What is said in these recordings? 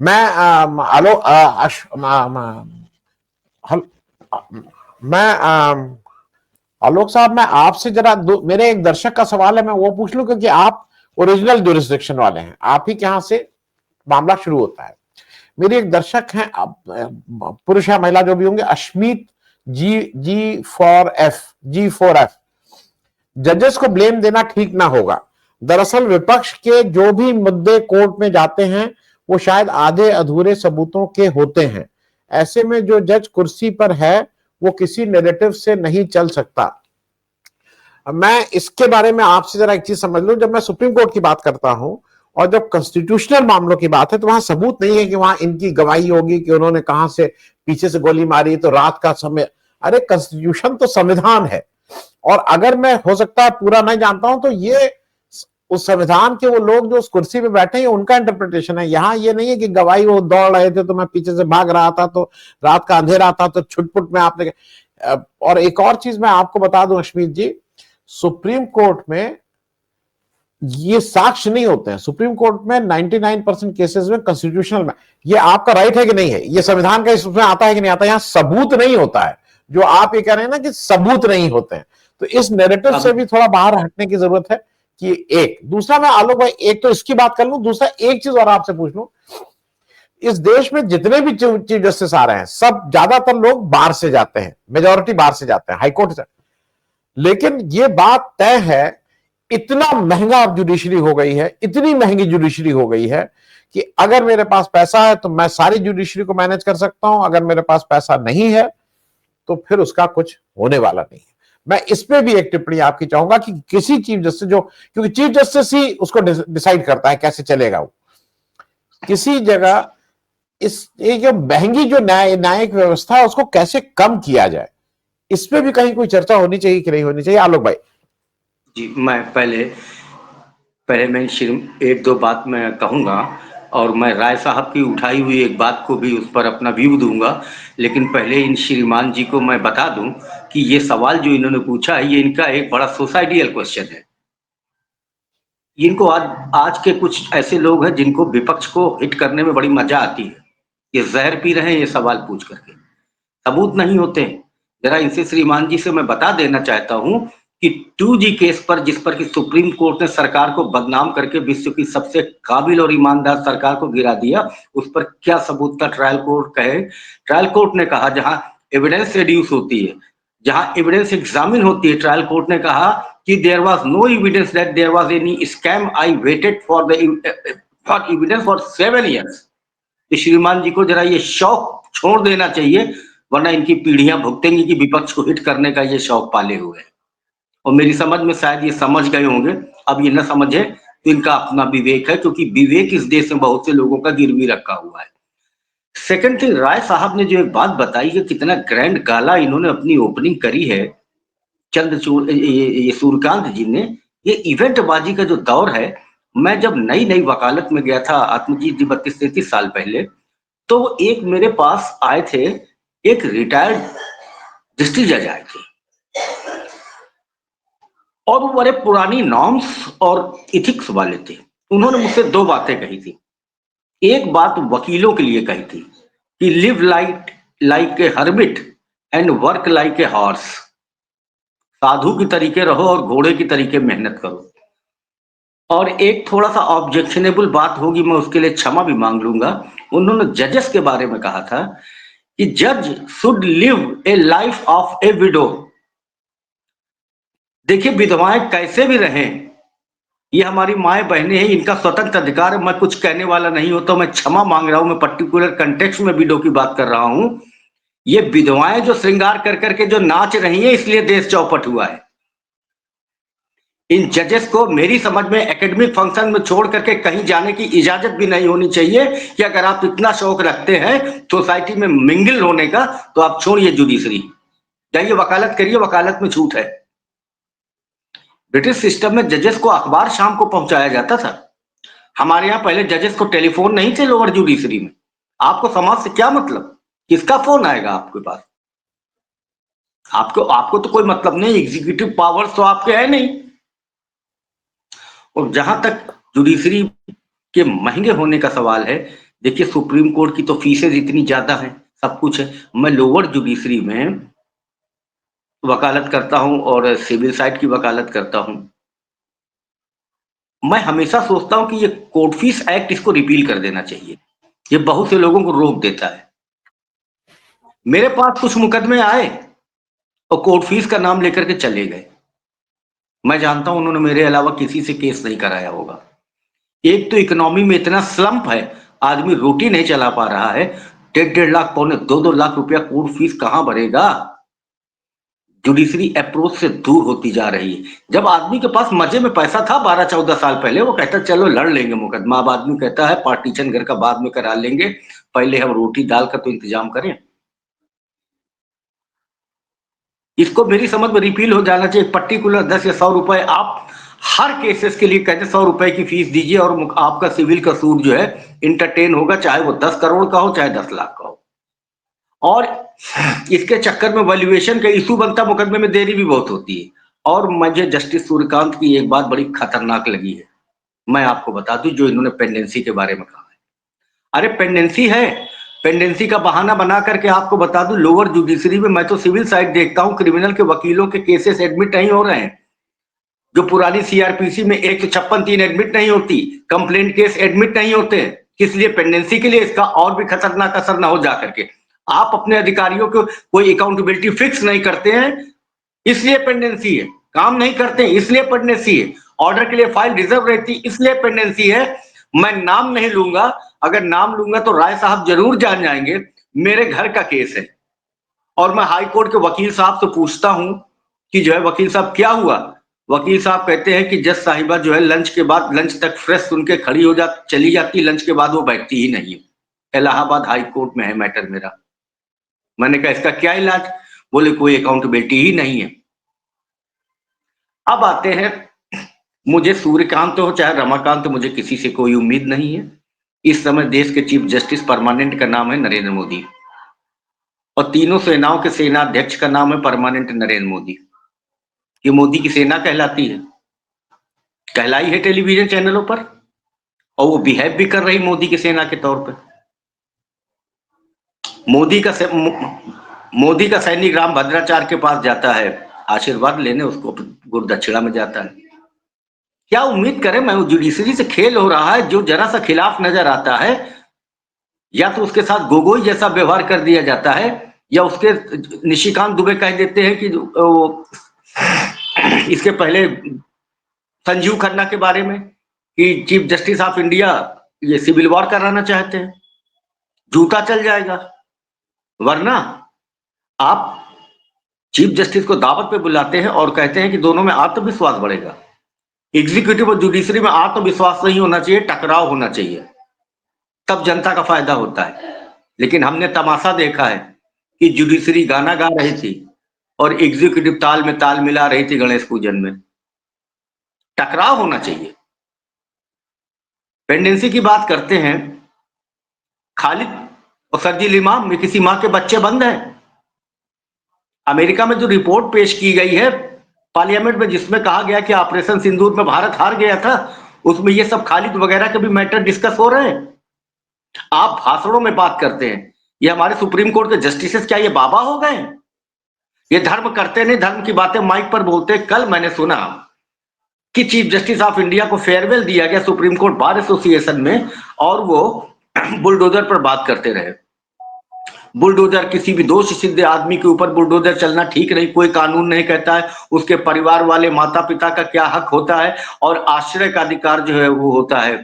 मैं आलो हल- मैं आलोक साहब, मैं आपसे जरा मेरे एक दर्शक का सवाल है, मैं वो पूछ लूं, क्योंकि आप ओरिजिनल ज्यूरिसडिक्शन वाले हैं, आप ही के यहां से मामला शुरू होता है। मेरे एक दर्शक हैं, पुरुष या महिला जो भी होंगे, अश्मीत जी4एफ। जजेस को ब्लेम देना ठीक ना होगा। दरअसल विपक्ष के जो भी मुद्दे कोर्ट में जाते हैं वो शायद आधे अधूरे सबूतों के होते हैं। ऐसे में जो जज कुर्सी पर है वो किसी नैरेटिव से नहीं चल सकता। मैं इसके बारे में आपसे जरा एक चीज समझ लूं, जब मैं सुप्रीम कोर्ट की बात करता हूं और जब कॉन्स्टिट्यूशनल मामलों की बात है तो वहां सबूत नहीं है कि वहां इनकी गवाही होगी कि उन्होंने कहां से पीछे से गोली मारी, तो रात का समय। अरे कॉन्स्टिट्यूशन तो संविधान है, और अगर मैं हो सकता है पूरा नहीं जानता हूं तो ये उस संविधान के वो लोग जो उस कुर्सी पे बैठे हैं उनका इंटरप्रिटेशन है। यहां ये नहीं है कि गवाही वो दौड़ रहे थे तो मैं पीछे से भाग रहा था, तो रात का अंधेरा था तो छुटपुट में आपने। और एक और चीज मैं आपको बता दूं अश्मीत जी, सुप्रीम कोर्ट में ये साक्ष्य नहीं होते हैं। सुप्रीम कोर्ट में 99% केसेस में कॉन्स्टिट्यूशनल में ये आपका राइट है कि नहीं है, ये संविधान का इसमें आता है कि नहीं आता, यहां सबूत नहीं होता है। जो आप ये कह रहे हैं ना कि सबूत नहीं होते हैं, तो इस नैरेटिव से भी थोड़ा बाहर हटने की जरूरत है। कि एक दूसरा, मैं आलोक भाई एक तो इसकी बात कर लूं, दूसरा एक चीज और आपसे पूछ लूं। इस देश में जितने भी चीफ जस्टिस आ रहे हैं सब ज्यादातर लोग बाहर से जाते हैं, मेजोरिटी बाहर से जाते हैं, हाईकोर्ट से। लेकिन ये बात तय है, इतना महंगा जुडिशरी हो गई है, इतनी महंगी जुडिशरी हो गई है कि अगर मेरे पास पैसा है तो मैं सारी जुडिशरी को मैनेज कर सकता हूं, अगर मेरे पास पैसा नहीं है तो फिर उसका कुछ होने वाला नहीं है। मैं इस पे भी एक टिप्पणी आपकी चाहूंगा कि किसी चीफ जस्टिस जो, क्योंकि चीफ जस्टिस ही उसको डिसाइड करता है कैसे चलेगा वो, किसी जगह इस ये जो महंगी जो न्यायिक व्यवस्था है उसको कैसे कम किया जाए, इस पे भी कहीं कोई चर्चा होनी चाहिए कि नहीं होनी चाहिए, आलोक भाई? जी, मैं पहले पहले मैं एक दो बात मैं कहूँगा, और मैं राय साहब की उठाई हुई एक बात को भी उस पर अपना व्यू दूंगा। लेकिन पहले इन श्रीमान जी को मैं बता दूं कि ये सवाल जो इन्होंने पूछा है ये इनका एक बड़ा सोसाइटियल क्वेश्चन है। इनको आज के कुछ ऐसे लोग हैं जिनको विपक्ष को हिट करने में बड़ी मजा आती है। ये जहर पी रहे हैं ये सवाल पूछ करके, सबूत नहीं होते हैं। जरा इनसे श्रीमान जी से मैं बता देना चाहता हूं कि 2G केस पर, जिस पर कि सुप्रीम कोर्ट ने सरकार को बदनाम करके विश्व की सबसे काबिल और ईमानदार सरकार को गिरा दिया, उस पर क्या सबूत था ट्रायल कोर्ट कहे। ट्रायल कोर्ट ने कहा जहां एविडेंस रिड्यूस होती है, जहां एविडेंस एग्जामिन होती है, ट्रायल कोर्ट ने कहा कि there was no evidence that there was any scam. I waited for evidence for 7 years। तो श्रीमान जी को जरा ये शौक छोड़ देना चाहिए, वरना इनकी पीढ़ियां भुगतेंगी कि विपक्ष को हिट करने का ये शौक पाले हुए हैं। और मेरी समझ में शायद ये समझ गए होंगे। अब ये न समझे तो इनका अपना विवेक है, क्योंकि विवेक इस देश में बहुत से लोगों का गिरवी रखा हुआ है। सेकंड थिंग, राय साहब ने जो एक बात बताई कि कितना ग्रैंड गाला इन्होंने अपनी ओपनिंग करी है, चंद्रचूड़ ये सूर्यकांत जी ने। ये इवेंट बाजी का जो दौर है, मैं जब नई नई वकालत में गया था आत्मजीत जी 32-33 साल पहले, तो एक मेरे पास आए थे, एक रिटायर्ड डिस्ट्रिक्ट जज आए थे, और वो बड़े पुरानी नॉर्म्स और इथिक्स वाले थे। उन्होंने मुझसे दो बातें कही थी। एक बात वकीलों के लिए कही थी कि live like like a hermit and work like a horse. साधु की तरीके रहो और घोड़े की तरीके मेहनत करो। और एक थोड़ा सा ऑब्जेक्शनेबल बात होगी, मैं उसके लिए क्षमा भी मांग लूंगा। उन्होंने जजेस के बारे में कहा था कि जज should live A life of A window. देखिए, विधवाएं कैसे भी रहें, ये हमारी माएँ बहनें हैं, इनका स्वतंत्र अधिकार है। मैं कुछ कहने वाला नहीं होता, मैं क्षमा मांग रहा हूं। मैं पर्टिकुलर कंटेक्स्ट में विडो की बात कर रहा हूं। ये विधवाएं जो श्रृंगार कर करके जो नाच रही हैं, इसलिए देश चौपट हुआ है। इन जजेस को मेरी समझ में एकेडमिक फंक्शन में छोड़ करके कहीं जाने की इजाजत भी नहीं होनी चाहिए। कि अगर आप इतना शौक रखते हैं सोसाइटी में मिंगल होने का, तो आप छोड़िए जुडिशरी, जाइए वकालत करिए, वकालत में छूट है। ब्रिटिश सिस्टम में जजेस को अखबार शाम को पहुंचाया जाता था। हमारे यहाँ पहले जजेस को टेलीफोन नहीं थे लोअर जुडिशरी में। आपको समाज से क्या मतलब, किसका फोन आएगा आपके पास? आपको आपको तो कोई मतलब नहीं, एग्जीक्यूटिव पावर्स तो आपके है नहीं। और जहां तक जुडिशरी के महंगे होने का सवाल है, देखिए सुप्रीम कोर्ट की तो फीसेज इतनी ज्यादा है, सब कुछ है। मैं लोअर जुडिशरी में वकालत करता हूं और सिविल साइड की वकालत करता हूं। मैं हमेशा सोचता हूं कि ये कोर्ट फीस एक्ट इसको रिपील कर देना चाहिए। ये बहुत से लोगों को रोक देता है। मेरे पास कुछ मुकदमे आए और कोर्ट फीस का नाम लेकर के चले गए। मैं जानता हूं उन्होंने मेरे अलावा किसी से केस नहीं कराया होगा। एक तो इकोनॉमी में इतना स्लंप है, आदमी रोटी नहीं चला पा रहा है। 1.5 लाख पौने 2 लाख रुपया कोर्ट फीस कहां भरेगा। जुडिशरी अप्रोच से दूर होती जा रही है। जब आदमी के पास मजे में पैसा था 12-14 साल पहले, वो कहता चलो लड़ लेंगे मुकदमा। अब आदमी कहता है पार्टीशन घर का बाद में करा लेंगे, पहले हम रोटी दाल का तो इंतजाम करें। इसको मेरी समझ में रिपील हो जाना चाहिए। पर्टिकुलर 10 या 100 रुपए आप हर केसेस के लिए कहते 100 रुपए की फीस दीजिए और आपका सिविल का सूट जो है इंटरटेन होगा, चाहे वो 10 करोड़ का हो चाहे 10 लाख का हो। और इसके चक्कर में वैल्यूएशन का इशू बनता, मुकदमे में देरी भी बहुत होती है। और मुझे जस्टिस सूर्यकांत की एक बात बड़ी खतरनाक लगी है, मैं आपको बता दूं, जो इन्होंने पेंडेंसी के बारे में कहा है। अरे पेंडेंसी है, पेंडेंसी का बहाना बना करके आपको बता दूं, लोअर जुडिशरी में मैं तो सिविल साइड देखता हूं, क्रिमिनल के वकीलों के केसेस एडमिट नहीं हो रहे हैं। जो पुरानी सीआरपीसी में 156(3) एडमिट नहीं होती, कंप्लेंट केस एडमिट नहीं होते। किस लिए? पेंडेंसी के लिए। इसका और भी खतरनाक असर ना हो जाकर के आप अपने अधिकारियों को कोई अकाउंटेबिलिटी फिक्स नहीं करते हैं, इसलिए पेंडेंसी है। काम नहीं करते हैं इसलिए पेंडेंसी है। ऑर्डर के लिए फाइल रिजर्व रहती इसलिए पेंडेंसी है। मैं नाम नहीं लूंगा, अगर नाम लूंगा तो राय साहब जरूर जान जाएंगे। मेरे घर का केस है और मैं हाई कोर्ट के वकील साहब से पूछता हूं कि जो है वकील साहब क्या हुआ। वकील साहब कहते हैं कि जज साहिबा जो है लंच के बाद, लंच तक फ्रेश सुन के खड़ी हो जा चली जाती, लंच के बाद वो बैठती ही नहीं है। इलाहाबाद हाई कोर्ट में है मैटर मेरा। मैंने कहा इसका क्या इलाज? बोले कोई अकाउंटेबिलिटी ही नहीं है। अब आते हैं, मुझे सूर्यकांत हो चाहे रमाकांत, मुझे किसी से कोई उम्मीद नहीं है। इस समय देश के चीफ जस्टिस परमानेंट का नाम है नरेंद्र मोदी और तीनों सेनाओं के सेनाध्यक्ष का नाम है परमानेंट नरेंद्र मोदी। ये मोदी की सेना कहलाती है, कहलाई है टेलीविजन चैनलों पर, और वो बिहेव भी कर रही मोदी की सेना के तौर पे। मोदी का सैनिक राम भद्राचार्य के पास जाता है आशीर्वाद लेने, उसको गुरुदक्षिणा में जाता है। क्या उम्मीद करें? मैं जुडिशरी से खेल हो रहा है, जो जरा सा खिलाफ नजर आता है या तो उसके साथ गोगोई जैसा व्यवहार कर दिया जाता है, या उसके निशिकांत दुबे कह देते हैं कि वो इसके पहले संजीव खन्ना के बारे में कि चीफ जस्टिस ऑफ इंडिया ये सिविल वॉर कराना चाहते हैं, झूठा चल जाएगा। वरना आप चीफ जस्टिस को दावत पे बुलाते हैं और कहते हैं कि दोनों में आत्मविश्वास बढ़ेगा। एग्जीक्यूटिव और जुडिशरी में आत्मविश्वास नहीं होना चाहिए, टकराव होना चाहिए, तब जनता का फायदा होता है। लेकिन हमने तमाशा देखा है कि जुडिशरी गाना गा रही थी और एग्जीक्यूटिव ताल में ताल मिला रही थी गणेश पूजन में। टकराव होना चाहिए। पेंडेंसी की बात करते हैं, खालिद और सर्जिल इमाम में किसी मां के बच्चे बंद हैं। अमेरिका में जो रिपोर्ट पेश की गई है पार्लियामेंट में, जिसमें कहा गया कि ऑपरेशन सिंदूर में भारत हार गया था, उसमें ये सब खालिद वगैरह के भी मैटर डिस्कस हो रहे हैं। आप भाषणों में बात करते हैं, ये हमारे सुप्रीम कोर्ट के जस्टिस क्या ये बाबा हो गए? ये धर्म करते नहीं, धर्म की बातें माइक पर बोलते। कल मैंने सुना कि चीफ जस्टिस ऑफ इंडिया को फेयरवेल दिया गया सुप्रीम कोर्ट बार एसोसिएशन में, और वो बुलडोजर पर बात करते रहे। बुलडोजर, किसी भी दोष सिद्ध आदमी के ऊपर बुलडोजर चलना ठीक नहीं, कोई कानून नहीं कहता है। उसके परिवार वाले, माता पिता का क्या हक होता है, और आश्रय का अधिकार जो है वो होता है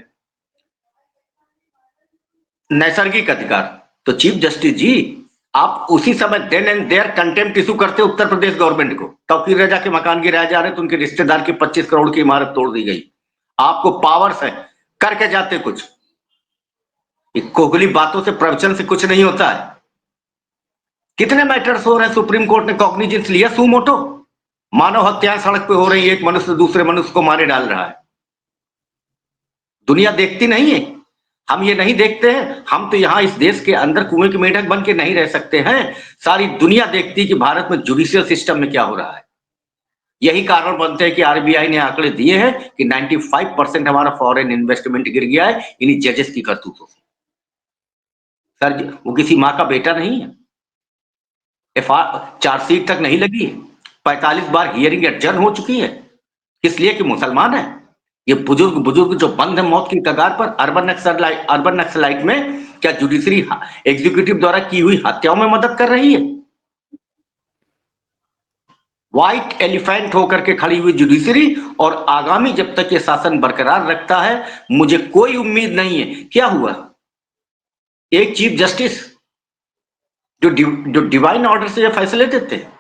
नैसर्गिक अधिकार। तो चीफ जस्टिस जी, आप उसी समय then and there contempt issue करते उत्तर प्रदेश गवर्नमेंट को। तौकीर रजा के मकान गिराए जा रहे, तो उनके रिश्तेदार की 25 करोड़ की इमारत तोड़ दी गई। आपको पावर्स है, करके जाते कुछ। कोगली बातों से, प्रवचन से कुछ नहीं होता है। कितने मैटर्स हो रहे हैं, सुप्रीम कोर्ट ने कॉग्निजेंस लिया सुमोटो। मानव हत्याएं सड़क पे हो रही है, एक मनुष्य दूसरे मनुष्य को मारे डाल रहा है। दुनिया देखती नहीं है, हम ये नहीं देखते हैं। हम तो यहाँ इस देश के अंदर कुएं के मेढक बन के नहीं रह सकते हैं। सारी दुनिया देखती है कि भारत में जुडिशियल सिस्टम में क्या हो रहा है। यही कारण बनते हैं कि आरबीआई ने आंकड़े दिए हैं कि 95% हमारा फॉरेन इन्वेस्टमेंट गिर गया है इन्हीं जजेस की करतूतों से। सर वो किसी माँ का बेटा नहीं है, चार्जशीट तक नहीं लगी, 45 बार हियरिंग एडजर्न हो चुकी है, इसलिए कि मुसलमान है। ये बुजुर्ग जो बंद है मौत की कगार पर, अर्बन नक्सलाइट में क्या जुडिशरी एग्जीक्यूटिव द्वारा की हुई हत्याओं में मदद कर रही है? व्हाइट एलिफेंट होकर के खड़ी हुई जुडिशरी, और आगामी जब तक ये शासन बरकरार रखता है मुझे कोई उम्मीद नहीं है। क्या हुआ? एक चीफ जस्टिस जो डिवाइन ऑर्डर से ये फैसले देते हैं,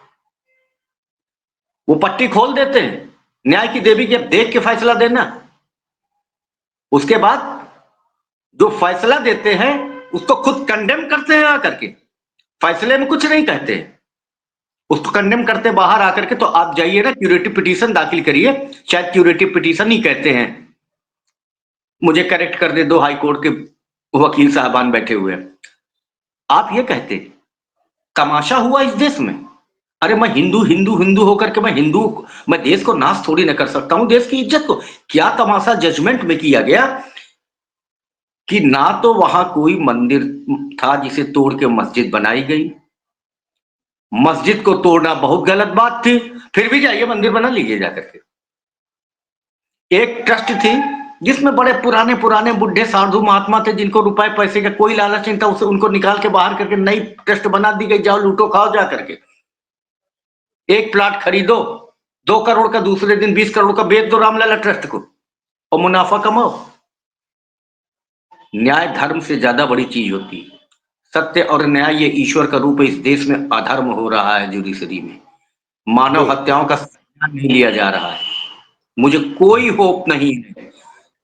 वो पट्टी खोल देते हैं न्याय की देवी की, अब देख के फैसला देना। उसके बाद जो फैसला देते हैं उसको खुद कंडेम करते हैं आकर के, फैसले में कुछ नहीं कहते, उसको कंडेम करते बाहर आकर के। तो आप जाइए ना, क्यूरेटिव पिटीशन दाखिल करिए, शायद क्यूरेटिव पिटीशन ही कहते हैं, मुझे करेक्ट कर दे दो हाई कोर्ट के वकील साहबान बैठे हुए हैं। आप ये कहते तमाशा हुआ इस देश में। अरे मैं हिंदू हिंदू हिंदू होकर के मैं देश को नाश थोड़ी ना कर सकता हूं, देश की इज्जत को। क्या तमाशा जजमेंट में किया गया कि ना तो वहां कोई मंदिर था जिसे तोड़ के मस्जिद बनाई गई, मस्जिद को तोड़ना बहुत गलत बात थी, फिर भी जाइए मंदिर बना लीजिए जाकर के। एक ट्रस्ट थी जिसमें बड़े पुराने पुराने बुढ़े साधु महात्मा थे जिनको रुपए पैसे का कोई लालच नहीं था, उसे उनको निकाल के बाहर करके नई ट्रस्ट बना दी गई, जाओ लूटो खाओ जा करके। एक प्लाट खरीदो, 2 करोड़ का, दूसरे दिन 20 करोड़ का बेच दो रामलला ट्रस्ट को और मुनाफा कमाओ। न्याय धर्म से ज्यादा बड़ी चीज होती है। सत्य और न्याय ये ईश्वर का रूप है, इस देश में अधर्म हो रहा है जुडिशरी में, मानव हत्याओं का संज्ञान नहीं लिया जा रहा है। मुझे कोई होप नहीं है,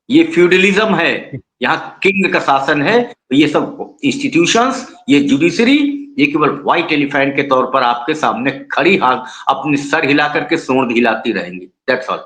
ये फ्यूडलिज्म है, यहाँ किंग का शासन है। ये सब इंस्टीट्यूशंस, ये जुडिशरी, ये केवल व्हाइट एलिफेंट के तौर पर आपके सामने खड़ी हाथ अपने सर हिला करके सूंड हिलाती रहेंगी। That's all.